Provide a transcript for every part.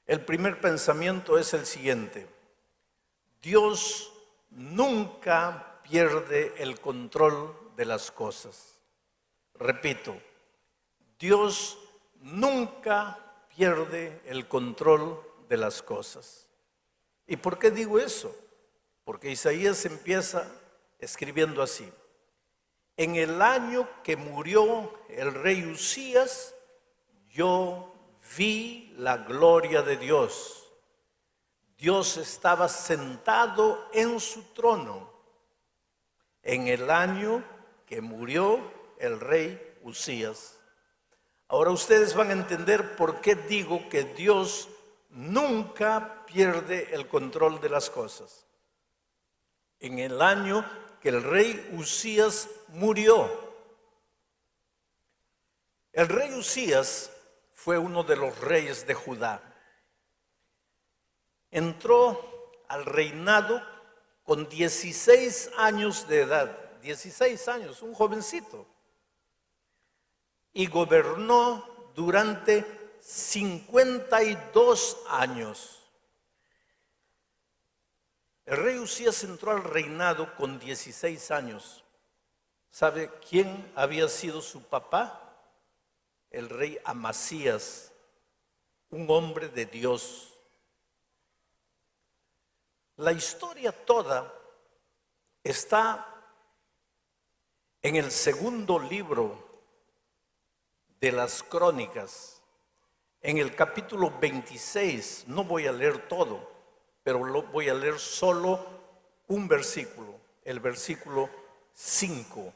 El primer pensamiento es el siguiente: Dios nunca pierde el control de las cosas. Repito, Dios nunca pierde el control de las cosas. ¿Y por qué digo eso? Porque Isaías empieza escribiendo así: en el año que murió el rey Uzías, yo vi la gloria de Dios. Dios estaba sentado en su trono en el año que murió el rey Uzías. Ahora ustedes van a entender por qué digo que Dios nunca pierde el control de las cosas. En el año que el rey Uzías murió. El rey Uzías fue uno de los reyes de Judá. Entró al reinado con 16 años de edad, 16 años, un jovencito, y gobernó durante 52 años. El rey Uzías entró al reinado con 16 años. ¿Sabe quién había sido su papá? El rey Amasías, un hombre de Dios. La historia toda está en el segundo libro de las Crónicas, en el capítulo 26. No voy a leer todo, pero voy a leer solo un versículo, el versículo 5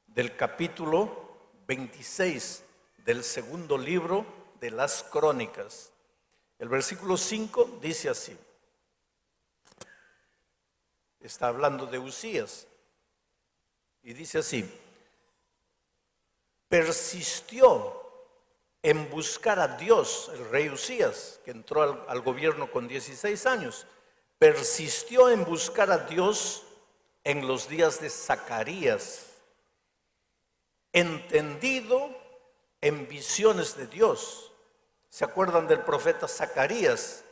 del capítulo 26 del segundo libro de las Crónicas. El versículo 5 dice así. Está hablando de Uzías y dice así: persistió en buscar a Dios, el rey Uzías, que entró al gobierno con 16 años, persistió en buscar a Dios en los días de Zacarías, entendido en visiones de Dios. ¿Se acuerdan del profeta Zacarías?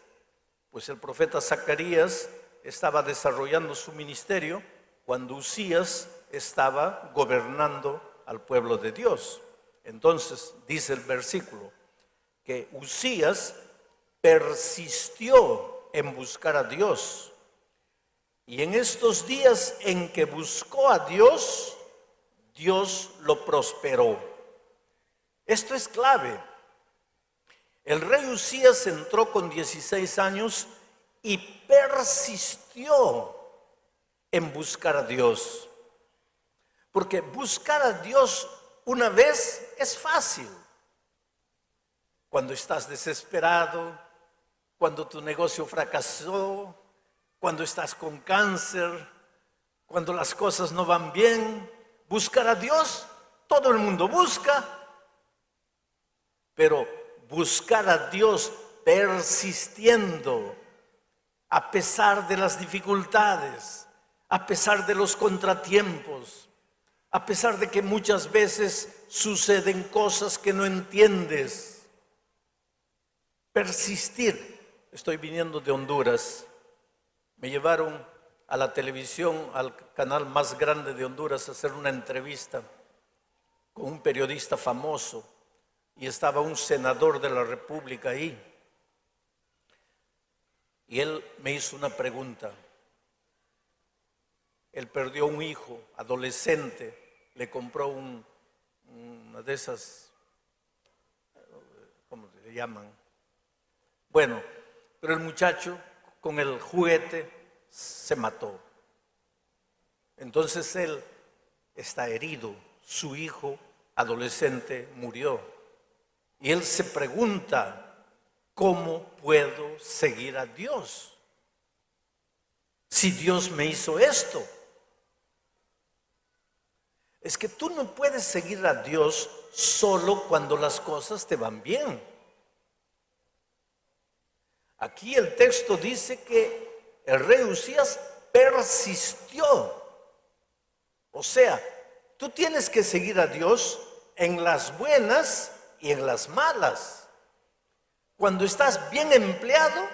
Pues el profeta Zacarías estaba desarrollando su ministerio cuando Uzías estaba gobernando al pueblo de Dios. Entonces dice el versículo que Uzías persistió en buscar a Dios, y en estos días en que buscó a Dios, Dios lo prosperó. Esto es clave. El rey Uzías entró con 16 años y persistió en buscar a Dios. Porque buscar a Dios una vez es fácil. Cuando estás desesperado, cuando tu negocio fracasó, cuando estás con cáncer, cuando las cosas no van bien, buscar a Dios, todo el mundo busca. Pero buscar a Dios persistiendo, a pesar de las dificultades, a pesar de los contratiempos, a pesar de que muchas veces suceden cosas que no entiendes. Persistir. Estoy viniendo de Honduras. Me llevaron a la televisión, al canal más grande de Honduras, a hacer una entrevista con un periodista famoso. Y estaba un senador de la República ahí. Y él me hizo una pregunta. Él perdió un hijo, adolescente, le compró una de esas, ¿cómo se llaman? Bueno, pero el muchacho con el juguete se mató. Entonces él está herido, su hijo adolescente murió. Y él se pregunta, ¿cómo puedo seguir a Dios? Si Dios me hizo esto. Es que tú no puedes seguir a Dios solo cuando las cosas te van bien. Aquí el texto dice que el rey Uzías persistió. O sea, tú tienes que seguir a Dios en las buenas y en las malas. cuando estás bien empleado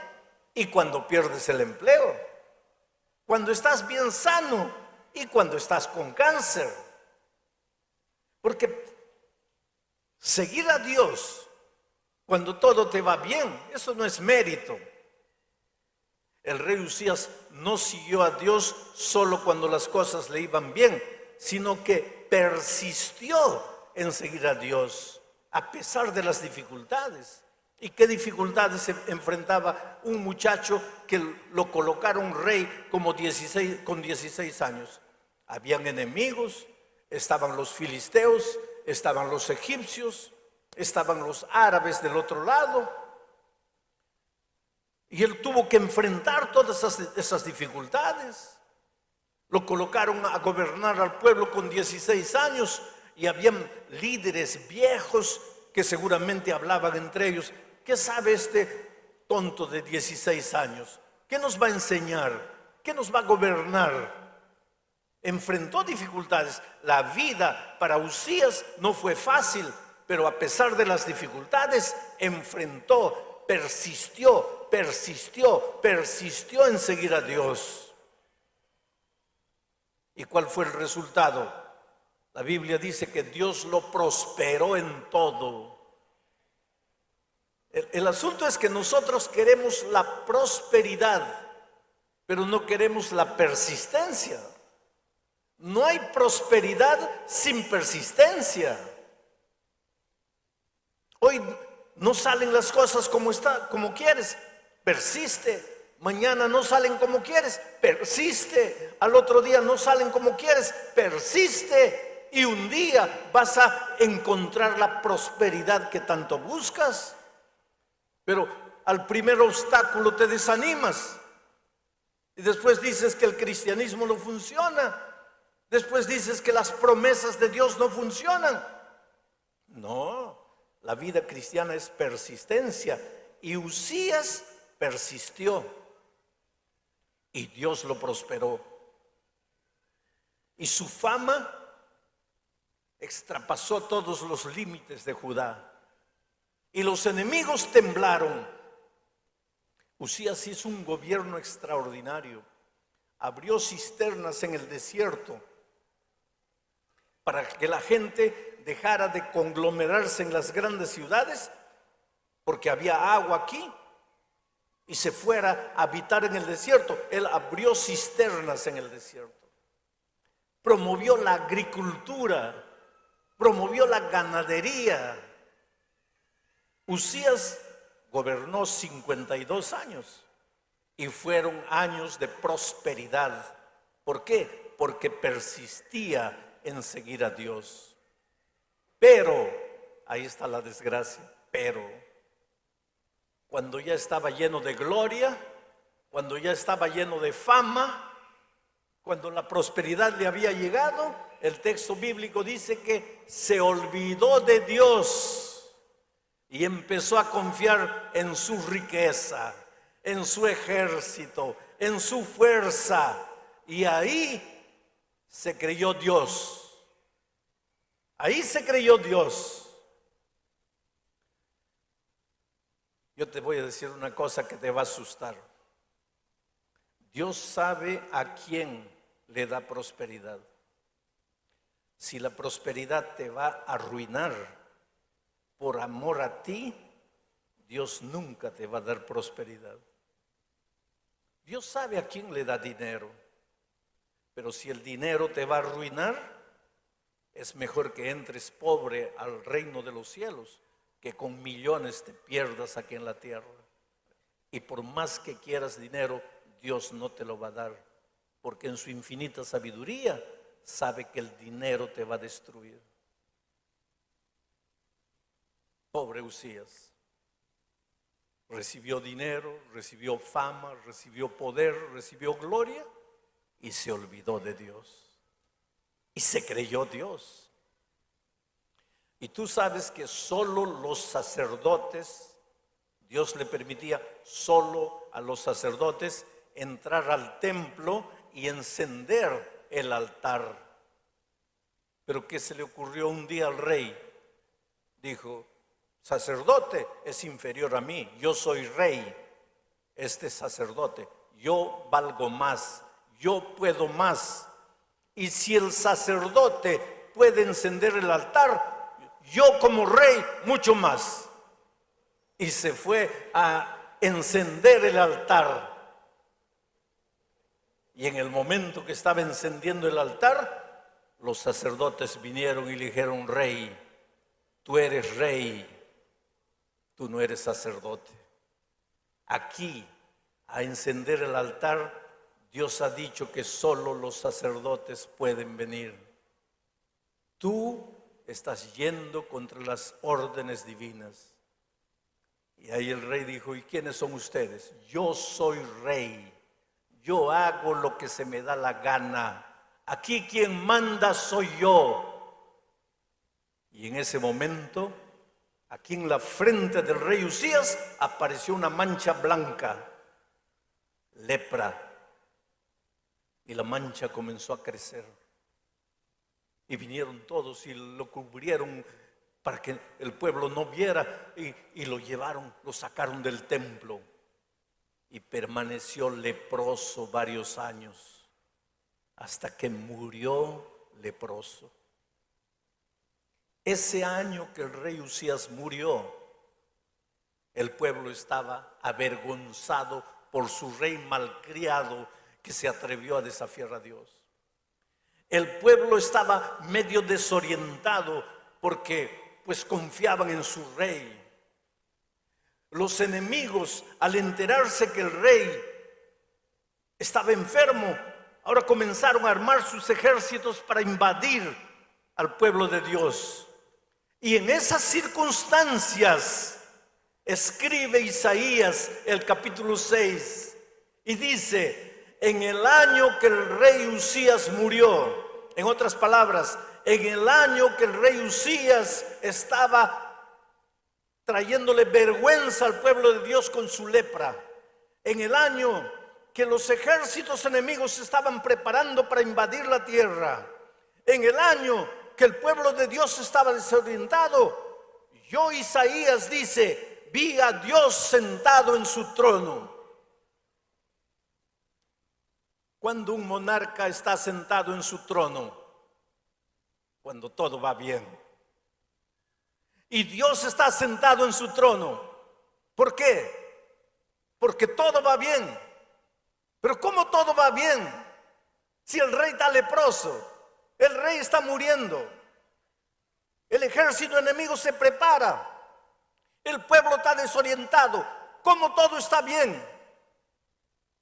y cuando pierdes el empleo, cuando estás bien sano y cuando estás con cáncer. Porque seguir a Dios cuando todo te va bien, eso no es mérito. El rey Usías no siguió a Dios solo cuando las cosas le iban bien, sino que persistió en seguir a Dios a pesar de las dificultades. ¿Y qué dificultades se enfrentaba un muchacho que lo colocaron rey con 16 años? Habían enemigos, estaban los filisteos, estaban los egipcios, estaban los árabes del otro lado. Y él tuvo que enfrentar todas esas dificultades. Lo colocaron a gobernar al pueblo con 16 años y habían líderes viejos que seguramente hablaban entre ellos. ¿Qué sabe este tonto de 16 años? ¿Qué nos va a enseñar? ¿Qué nos va a gobernar? Enfrentó dificultades. La vida para Usías no fue fácil, pero a pesar de las dificultades, enfrentó, persistió en seguir a Dios. ¿Y cuál fue el resultado? La Biblia dice que Dios lo prosperó en todo. El asunto es que nosotros queremos la prosperidad, pero no queremos la persistencia. No hay prosperidad sin persistencia. Hoy no salen las cosas como quieres, persiste. Mañana no salen como quieres, persiste. Al otro día no salen como quieres, persiste. Y un día vas a encontrar la prosperidad que tanto buscas. Pero al primer obstáculo te desanimas. Y después dices que el cristianismo no funciona. Después dices que las promesas de Dios no funcionan. No, la vida cristiana es persistencia. Y Usías persistió. Y Dios lo prosperó. Y su fama extrapasó todos los límites de Judá. Y los enemigos temblaron. Usías hizo un gobierno extraordinario. Abrió cisternas en el desierto para que la gente dejara de conglomerarse en las grandes ciudades, porque había agua aquí, y se fuera a habitar en el desierto. Él abrió cisternas en el desierto. Promovió la agricultura, promovió la ganadería. Usías gobernó 52 años y fueron años de prosperidad. ¿Por qué? Porque persistía en seguir a Dios. Pero, ahí está la desgracia, pero cuando ya estaba lleno de gloria, cuando ya estaba lleno de fama, cuando la prosperidad le había llegado, el texto bíblico dice que se olvidó de Dios y empezó a confiar en su riqueza, en su ejército, en su fuerza, y ahí se creyó Dios. Ahí se creyó Dios. Yo te voy a decir una cosa que te va a asustar. Dios sabe a quién le da prosperidad. Si la prosperidad te va a arruinar por amor a ti, Dios nunca te va a dar prosperidad. Dios sabe a quién le da dinero, pero si el dinero te va a arruinar, es mejor que entres pobre al reino de los cielos que con millones te pierdas aquí en la tierra. Y por más que quieras dinero, Dios no te lo va a dar, porque en su infinita sabiduría sabe que el dinero te va a destruir. Pobre Usías. Recibió dinero, recibió fama, recibió poder, recibió gloria y se olvidó de Dios. Y se creyó Dios. Y tú sabes que solo los sacerdotes, Dios le permitía solo a los sacerdotes entrar al templo y encender el altar. Pero ¿qué se le ocurrió un día al rey? Dijo: sacerdote es inferior a mí, yo soy rey, este sacerdote, yo valgo más, yo puedo más. Y si el sacerdote puede encender el altar, yo como rey mucho más. Y se fue a encender el altar. Y en el momento que estaba encendiendo el altar, los sacerdotes vinieron y le dijeron: rey, tú eres rey, tú no eres sacerdote. Aquí, a encender el altar, Dios ha dicho que solo los sacerdotes pueden venir. Tú estás yendo contra las órdenes divinas. Y ahí el rey dijo: ¿y quiénes son ustedes? Yo soy rey. Yo hago lo que se me da la gana. Aquí quien manda soy yo. Y en ese momento, aquí en la frente del rey Usías, apareció una mancha blanca, lepra. Y la mancha comenzó a crecer. Y vinieron todos y lo cubrieron para que el pueblo no viera, y lo llevaron, lo sacaron del templo. Y permaneció leproso varios años, hasta que murió leproso. Ese año que el rey Usías murió, el pueblo estaba avergonzado por su rey malcriado que se atrevió a desafiar a Dios. El pueblo estaba medio desorientado porque pues confiaban en su rey. Los enemigos, al enterarse que el rey estaba enfermo, ahora comenzaron a armar sus ejércitos para invadir al pueblo de Dios. Y en esas circunstancias escribe Isaías el capítulo 6 y dice: en el año que el rey Usías murió, en otras palabras, en el año que el rey Usías estaba trayéndole vergüenza al pueblo de Dios con su lepra, en el año que los ejércitos enemigos se estaban preparando para invadir la tierra, en el año que el pueblo de Dios estaba desorientado, yo, Isaías, dice: vi a Dios sentado en su trono. Cuando un monarca está sentado en su trono, cuando todo va bien. Y Dios está sentado en su trono. ¿Por qué? Porque todo va bien. Pero ¿cómo todo va bien? Si el rey está leproso, el rey está muriendo, el ejército enemigo se prepara, el pueblo está desorientado, ¿cómo todo está bien?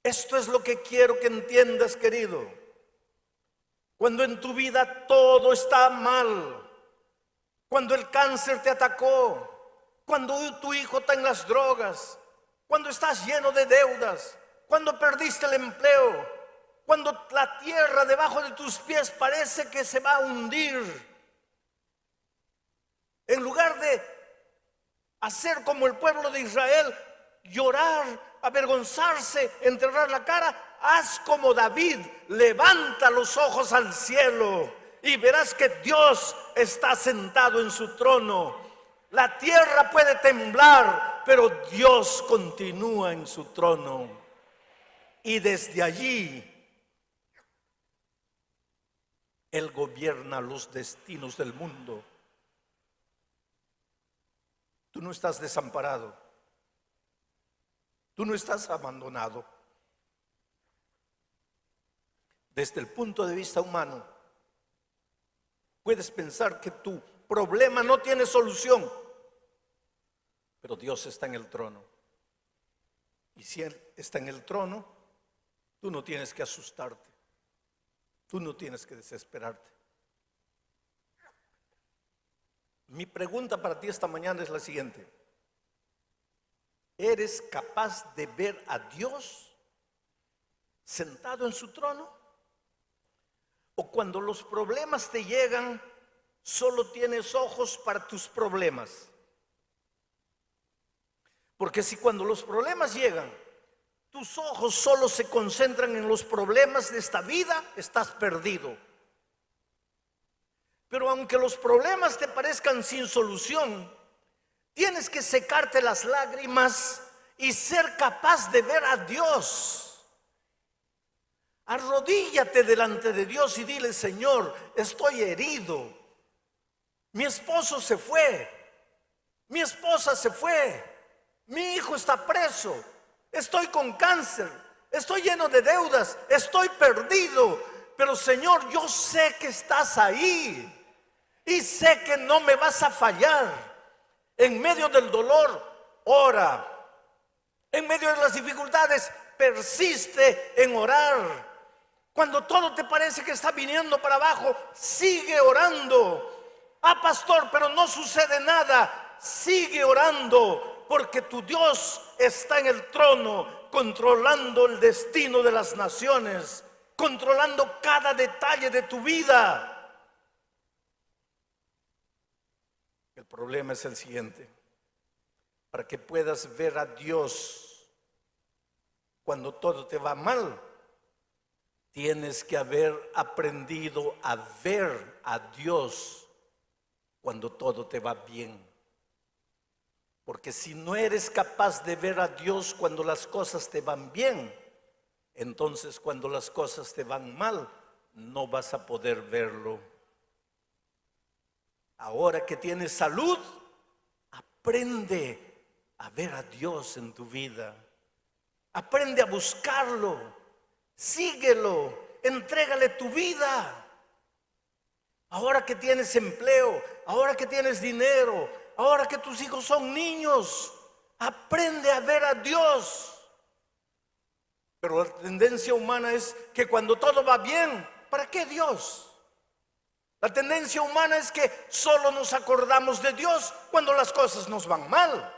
Esto es lo que quiero que entiendas, querido. Cuando en tu vida todo está mal, cuando el cáncer te atacó, cuando tu hijo está en las drogas, cuando estás lleno de deudas, cuando perdiste el empleo, cuando la tierra debajo de tus pies parece que se va a hundir, en lugar de hacer como el pueblo de Israel, llorar, avergonzarse, enterrar la cara, haz como David: levanta los ojos al cielo y verás que Dios está sentado en su trono. La tierra puede temblar, pero Dios continúa en su trono. Y desde allí, Él gobierna los destinos del mundo. Tú no estás desamparado. Tú no estás abandonado. Desde el punto de vista humano, puedes pensar que tu problema no tiene solución, pero Dios está en el trono. Y si Él está en el trono, tú no tienes que asustarte, tú no tienes que desesperarte. Mi pregunta para ti esta mañana es la siguiente: ¿eres capaz de ver a Dios sentado en su trono? ¿O cuando los problemas te llegan, solo tienes ojos para tus problemas? Porque si cuando los problemas llegan, tus ojos solo se concentran en los problemas de esta vida, estás perdido. Pero aunque los problemas te parezcan sin solución, Tienes que secarte las lágrimas y ser capaz de ver a Dios. Arrodíllate delante de Dios y dile: Señor, estoy herido. Mi esposo se fue, mi esposa se fue, mi hijo está preso, estoy con cáncer, estoy lleno de deudas, estoy perdido. Pero Señor, yo sé que estás ahí y sé que no me vas a fallar. En medio del dolor, ora. En medio de las dificultades, persiste en orar. Cuando todo te parece que está viniendo para abajo, sigue orando. Ah, pastor, pero no sucede nada. Sigue orando, porque tu Dios está en el trono, controlando el destino de las naciones, controlando cada detalle de tu vida. El problema es el siguiente: para que puedas ver a Dios cuando todo te va mal, tienes que haber aprendido a ver a Dios cuando todo te va bien. Porque si no eres capaz de ver a Dios cuando las cosas te van bien, entonces cuando las cosas te van mal, no vas a poder verlo. Ahora que tienes salud, aprende a ver a Dios en tu vida. Aprende a buscarlo. Síguelo. Entrégale tu vida. Ahora que tienes empleo, ahora que tienes dinero, ahora que tus hijos son niños, aprende a ver a Dios. Pero la tendencia humana es que cuando todo va bien, ¿para qué Dios? La tendencia humana es que solo nos acordamos de Dios cuando las cosas nos van mal.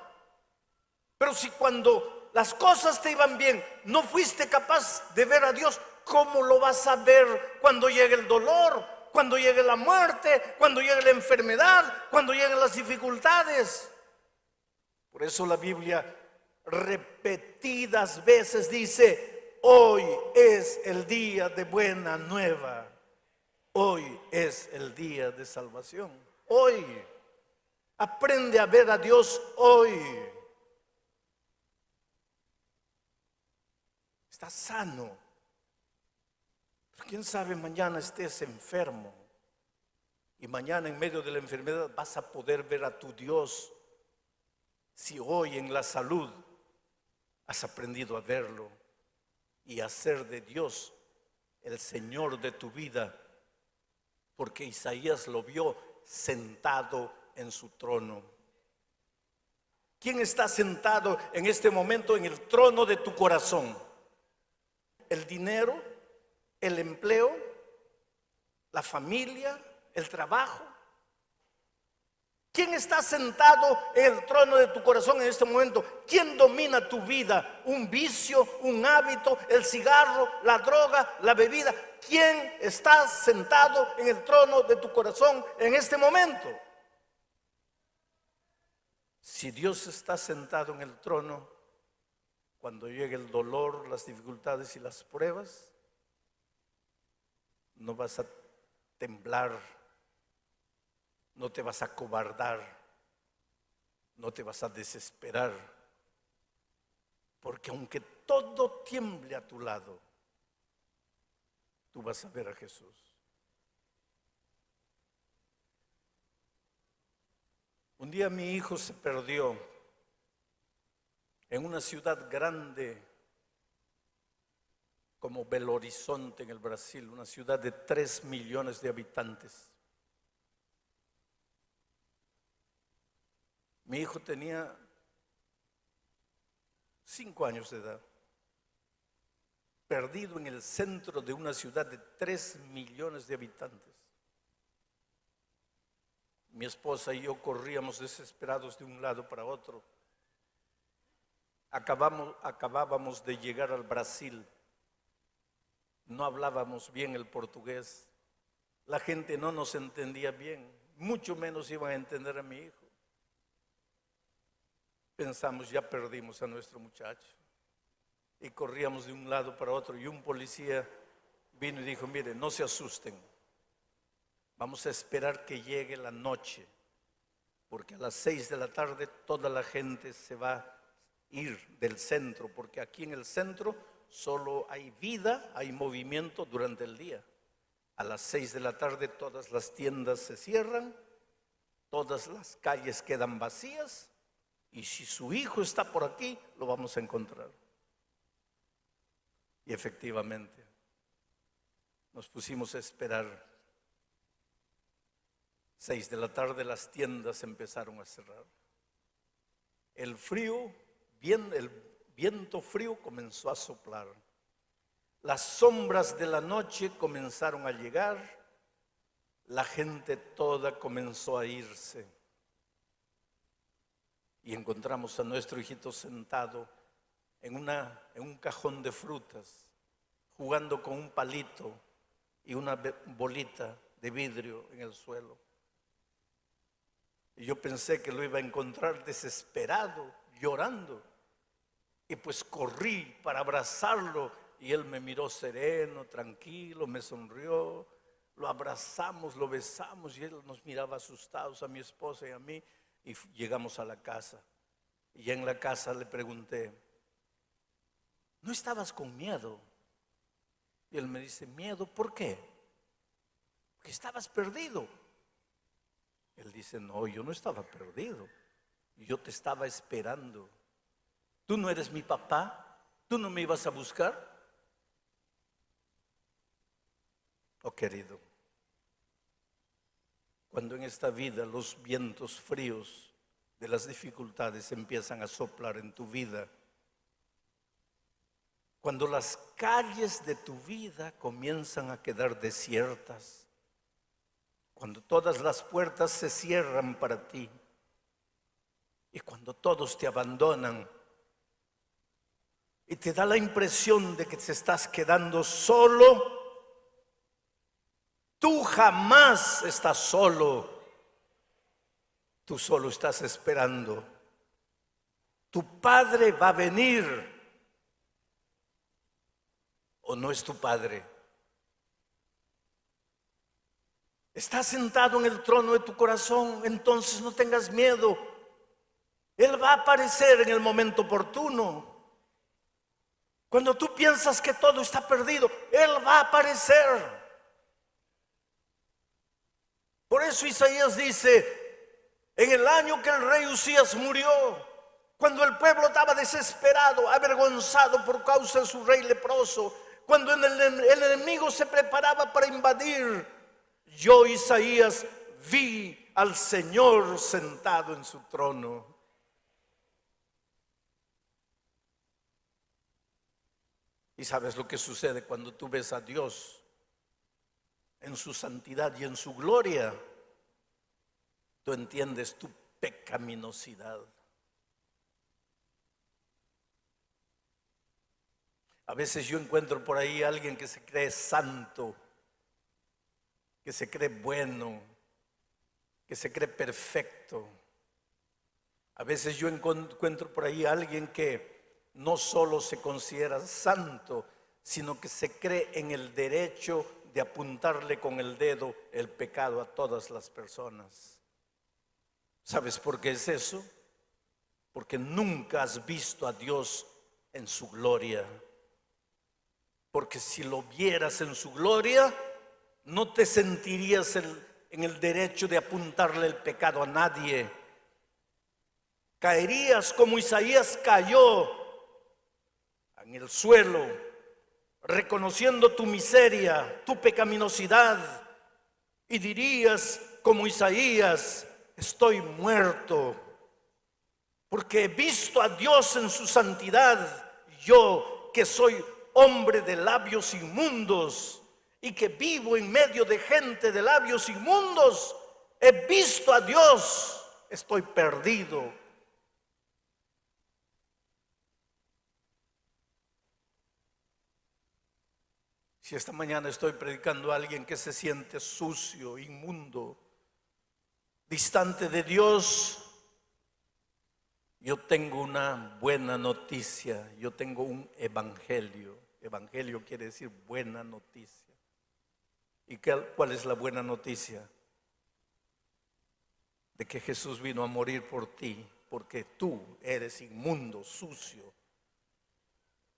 Pero si cuando las cosas te iban bien no fuiste capaz de ver a Dios, ¿cómo lo vas a ver cuando llegue el dolor, cuando llegue la muerte, cuando llegue la enfermedad, cuando lleguen las dificultades? Por eso la Biblia repetidas veces dice: hoy es el día de buena nueva. Hoy es el día de salvación. Hoy. Aprende a ver a Dios hoy. Estás sano. Pero quién sabe, mañana estés enfermo. Y mañana en medio de la enfermedad vas a poder ver a tu Dios. Si hoy en la salud has aprendido a verlo y a ser de Dios el Señor de tu vida. Porque Isaías lo vio sentado en su trono. ¿Quién está sentado en este momento en el trono de tu corazón? ¿El dinero? ¿El empleo? ¿La familia? ¿El trabajo? ¿Quién está sentado en el trono de tu corazón en este momento? ¿Quién domina tu vida? ¿Un vicio? ¿Un hábito? ¿El cigarro? ¿La droga? ¿La bebida? ¿Quién está sentado en el trono de tu corazón en este momento? Si Dios está sentado en el trono, cuando llegue el dolor, las dificultades y las pruebas, no vas a temblar, no te vas a acobardar, no te vas a desesperar, porque aunque todo tiemble a tu lado, tú vas a ver a Jesús. Un día mi hijo se perdió en una ciudad grande como Belo Horizonte en el Brasil, una ciudad de 3 millones de habitantes. Mi hijo tenía 5 años de edad, perdido en el centro de una ciudad de 3 millones de habitantes. Mi esposa y yo corríamos desesperados de un lado para otro. Acabábamos de llegar al Brasil. No hablábamos bien el portugués. La gente no nos entendía bien, mucho menos iban a entender a mi hijo. Pensamos, ya perdimos a nuestro muchacho. Y corríamos de un lado para otro y un policía vino y dijo: mire, no se asusten, vamos a esperar que llegue la noche. porque a las 6 de la tarde toda la gente se va a ir del centro, porque aquí en el centro solo hay vida, hay movimiento durante el día. A las 6 de la tarde todas las tiendas se cierran, todas las calles quedan vacías, y si su hijo está por aquí, lo vamos a encontrar. Y efectivamente, nos pusimos a esperar. 6 de la tarde las tiendas empezaron a cerrar. El viento frío comenzó a soplar. Las sombras de la noche comenzaron a llegar. La gente toda comenzó a irse. Y encontramos a nuestro hijito sentado en un cajón de frutas, jugando con un palito y una bolita de vidrio en el suelo. Y yo pensé que lo iba a encontrar desesperado, llorando. Y pues corrí para abrazarlo y él me miró sereno, tranquilo, me sonrió. Lo abrazamos, lo besamos y él nos miraba asustados a mi esposa y a mí. Y llegamos a la casa. Y ya en la casa le pregunté, ¿no estabas con miedo? Y él me dice, ¿miedo? ¿Por qué? Porque estabas perdido. Él dice, no, yo no estaba perdido. Yo te estaba esperando. ¿Tú no eres mi papá? ¿Tú no me ibas a buscar? Oh, querido, cuando en esta vida los vientos fríos de las dificultades empiezan a soplar en tu vida, cuando las calles de tu vida comienzan a quedar desiertas, cuando todas las puertas se cierran para ti y cuando todos te abandonan y te da la impresión de que te estás quedando solo, tú jamás estás solo. Tú solo estás esperando. Tu padre va a venir. ¿O no es tu padre? Está sentado en el trono de tu corazón, entonces no tengas miedo. Él va a aparecer en el momento oportuno. Cuando tú piensas que todo está perdido, Él va a aparecer. Por eso Isaías dice, en el año que el rey Usías murió, cuando el pueblo estaba desesperado, avergonzado por causa de su rey leproso, cuando el enemigo se preparaba para invadir, yo, Isaías, vi al Señor sentado en su trono. ¿Y sabes lo que sucede cuando tú ves a Dios en su santidad y en su gloria? Tú entiendes tu pecaminosidad. A veces yo encuentro por ahí a alguien que se cree santo, que se cree bueno, que se cree perfecto. A veces yo encuentro por ahí a alguien que no solo se considera santo, sino que se cree en el derecho de apuntarle con el dedo el pecado a todas las personas. ¿Sabes por qué es eso? Porque nunca has visto a Dios en su gloria. Porque si lo vieras en su gloria, no te sentirías en el derecho de apuntarle el pecado a nadie. Caerías como Isaías cayó en el suelo, reconociendo tu miseria, tu pecaminosidad, y dirías como Isaías, estoy muerto, porque he visto a Dios en su santidad, yo que soy hombre de labios inmundos y que vivo en medio de gente de labios inmundos, he visto a Dios, estoy perdido. Si esta mañana estoy predicando a alguien que se siente sucio, inmundo, distante de Dios, yo tengo una buena noticia, yo tengo un evangelio. Evangelio quiere decir buena noticia. ¿Y cuál es la buena noticia? de que Jesús vino a morir por ti, porque tú eres inmundo, sucio,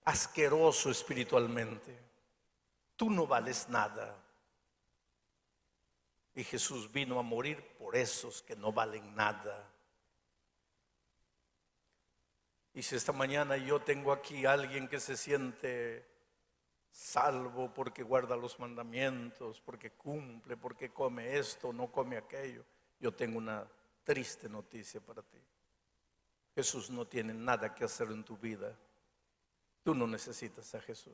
asqueroso espiritualmente. Tú no vales nada. Y Jesús vino a morir por esos que no valen nada. Y si esta mañana yo tengo aquí a alguien que se siente salvo porque guarda los mandamientos, porque cumple, porque come esto, no come aquello, yo tengo una triste noticia para ti. Jesús no tiene nada que hacer en tu vida. Tú no necesitas a Jesús.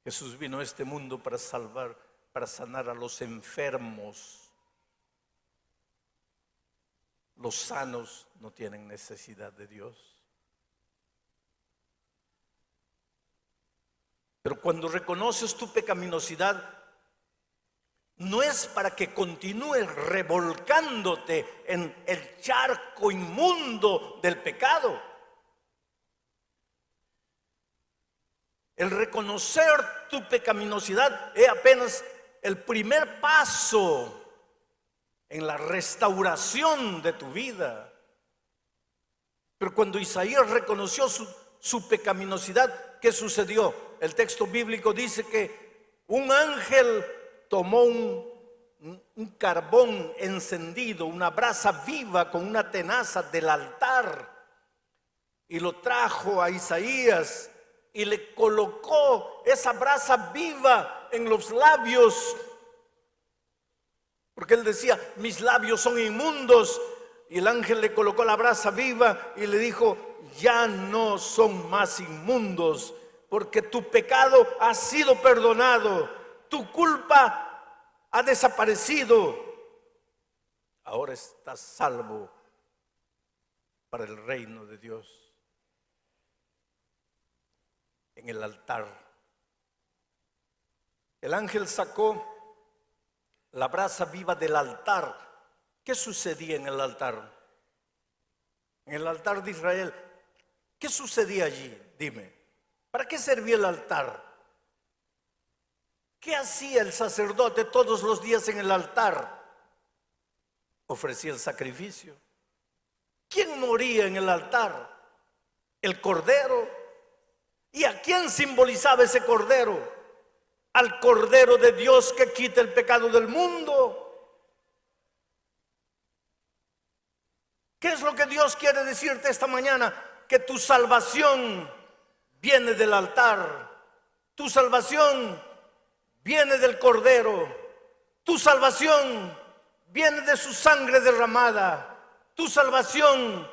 Jesús vino a este mundo para salvar, para sanar a los enfermos. Los sanos no tienen necesidad de Dios. Pero cuando reconoces tu pecaminosidad, no es para que continúes revolcándote en el charco inmundo del pecado. El reconocer tu pecaminosidad es apenas el primer paso en la restauración de tu vida. Pero cuando Isaías reconoció su pecaminosidad, ¿qué sucedió? El texto bíblico dice que un ángel tomó un carbón encendido, una brasa viva con una tenaza del altar, y lo trajo a Isaías y le colocó esa brasa viva en los labios, porque él decía: mis labios son inmundos. Y el ángel le colocó la brasa viva y le dijo: ya no son más inmundos, porque tu pecado ha sido perdonado, tu culpa ha desaparecido, ahora estás salvo para el reino de Dios. En el altar, el ángel sacó la brasa viva del altar. ¿Qué sucedía en el altar? En el altar de Israel, ¿qué sucedía allí? Dime, ¿para qué servía el altar? ¿Qué hacía el sacerdote todos los días en el altar? Ofrecía el sacrificio. ¿Quién moría en el altar? El cordero. ¿Y a quién simbolizaba ese cordero? Al Cordero de Dios que quita el pecado del mundo. ¿Qué es lo que Dios quiere decirte esta mañana? Que tu salvación viene del altar. Tu salvación viene del Cordero. Tu salvación viene de su sangre derramada. Tu salvación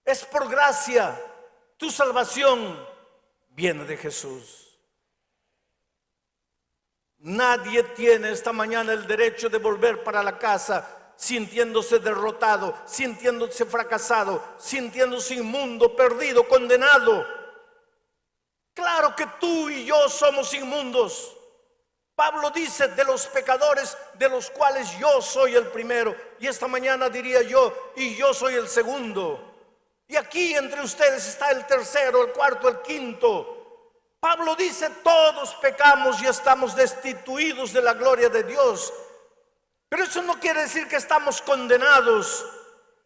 es por gracia. Tu salvación viene de Jesús. Nadie tiene esta mañana el derecho de volver para la casa sintiéndose derrotado, sintiéndose fracasado, sintiéndose inmundo, perdido, condenado. Claro que tú y yo somos inmundos. Pablo dice: de los pecadores, de los cuales yo soy el primero. Y esta mañana diría yo: y yo soy el segundo. Y aquí entre ustedes está el tercero, el cuarto, el quinto. Pablo dice: todos pecamos y estamos destituidos de la gloria de Dios. Pero eso no quiere decir que estamos condenados,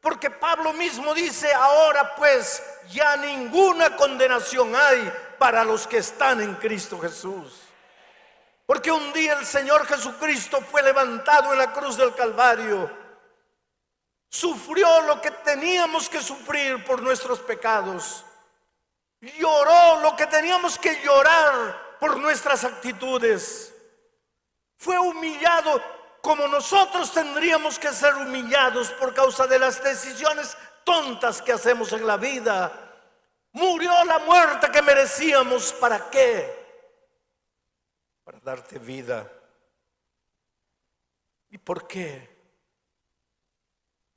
porque Pablo mismo dice: ahora pues ya ninguna condenación hay para los que están en Cristo Jesús. Porque un día el Señor Jesucristo fue levantado en la cruz del Calvario. Sufrió lo que teníamos que sufrir por nuestros pecados. Lloró lo que teníamos que llorar por nuestras actitudes. Fue humillado como nosotros tendríamos que ser humillados por causa de las decisiones tontas que hacemos en la vida. Murió la muerte que merecíamos. ¿Para qué? Para darte vida. ¿Y por qué?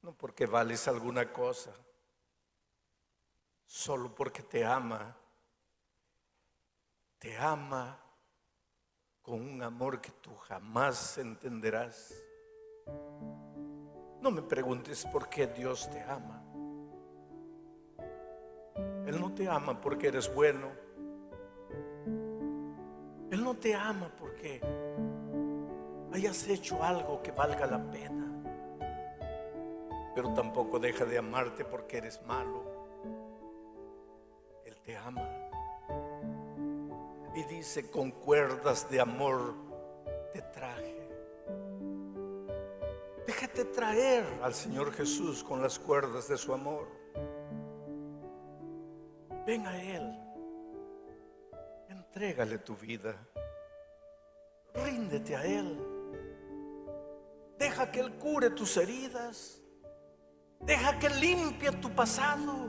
No porque vales alguna cosa, solo porque te ama. Te ama con un amor que tú jamás entenderás. No me preguntes por qué Dios te ama. Él no te ama porque eres bueno. Él no te ama porque hayas hecho algo que valga la pena. pero tampoco deja de amarte porque eres malo. Él te ama y dice: con cuerdas de amor te traje. Déjate traer al Señor Jesús con las cuerdas de su amor. Ven a Él, entrégale tu vida, ríndete a Él, deja que Él cure tus heridas, deja que Él limpie tu pasado,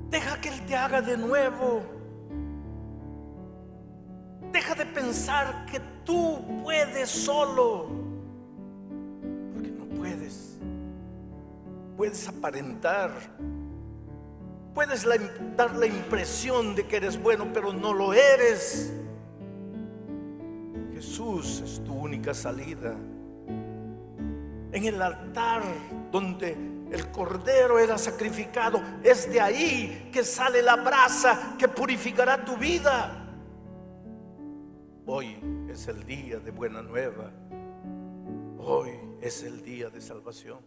deja que Él te haga de nuevo. Deja de pensar que tú puedes solo, porque no puedes. Puedes aparentar, puedes dar la impresión de que eres bueno, pero no lo eres. Jesús es tu única salida. En el altar donde el cordero era sacrificado, es de ahí que sale la brasa que purificará tu vida. Hoy es el día de buena nueva. Hoy es el día de salvación.